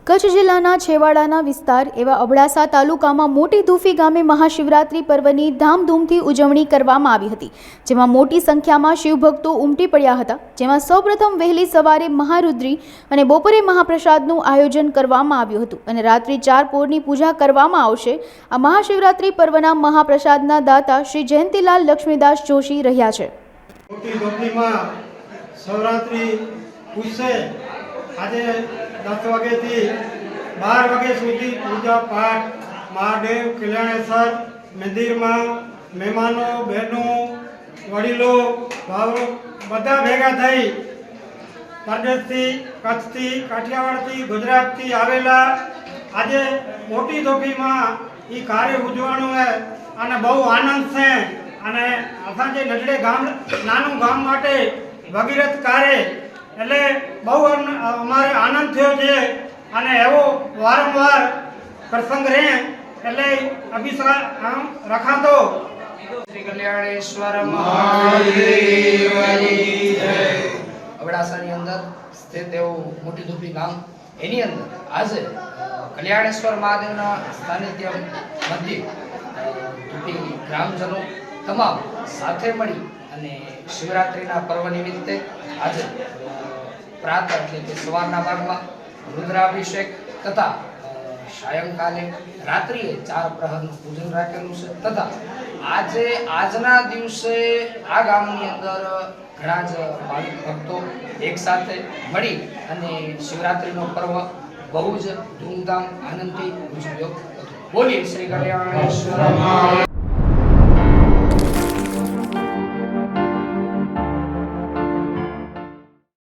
કચ્છ જિલ્લાના છેવાડાના વિસ્તાર એવા અબડાસા તાલુકામાં મોટી ધુફી ગામે મહાશિવરાત્રિ પર્વની ધામધૂમથી ઉજવણી કરવામાં આવી હતી, જેમાં મોટી સંખ્યામાં શિવભક્તો ઉમટી પડ્યા હતા। જેમાં સૌપ્રથમ વહેલી સવારે મહારુદ્રી અને બપોરે મહાપ્રસાદનું આયોજન કરવામાં આવ્યું હતું અને રાત્રિ 4 પોરની પૂજા કરવામાં આવશે। આ મહાશિવરાત્રિ પર્વના મહાપ્રસાદના દાતા શ્રી જયંતીલાલ લક્ષ્મીદાસ જોશી રહ્યા છે। મોટી ધોબીમાં શિવરાત્રિ પૂછશે આજે 10 વાગ્યાથી 12 વાગ્યા સુધી પૂજા પાઠ મહાદેવ કલ્યાણેશ્વર મંદિરમાં મહેમાનો બહેનો વડીલો ભાવો બધા ભેગા થઈ પરદેશથી કચ્છથી કાઠિયાવાડથી ગુજરાતથી આવેલા આજે મોટી ધોબીમાં એ કાર્ય ઉજવવાનું છે અને બહુ આનંદ છે અને અસાંજે નજડે ગામ નાનું ગામ માટે ભગીરથ કાર્ય એટલે બહુ અમારે આનંદ થયો છે અને એવો વારંવાર પ્રસંગ રહે એટલે અભિષેક રખાતો શ્રી કલ્યાણેશ્વર મહાદેવની જય। અબડાસાની અંદર સ્થિત એવું મોટી ધુપી ગામ એની અંદર આજે કલ્યાણેશ્વર મહાદેવના સાનિધ્ય મધ્યે ધુપી ગ્રામજનો તમામ સાથે મળી અને શિવરાત્રિના પર્વ નિમિત્તે આજે પ્રાતઃ એટલે કે સવારના ભાગમાં રુદ્રાભિષેક તથા સાયંકાલે રાત્રિએ 4 પ્રહરનું પૂજન રાખેલું છે તથા આજના દિવસે આ ગામની અંદર ઘણા જ ભાવિક ભક્તો એક સાથે મળી અને શિવરાત્રિનો પર્વ બહુ જ ધૂમધામ આનંદથી ઉજવ્યો હતો। બોલીએ શ્રી કલ્યાણેશ્વર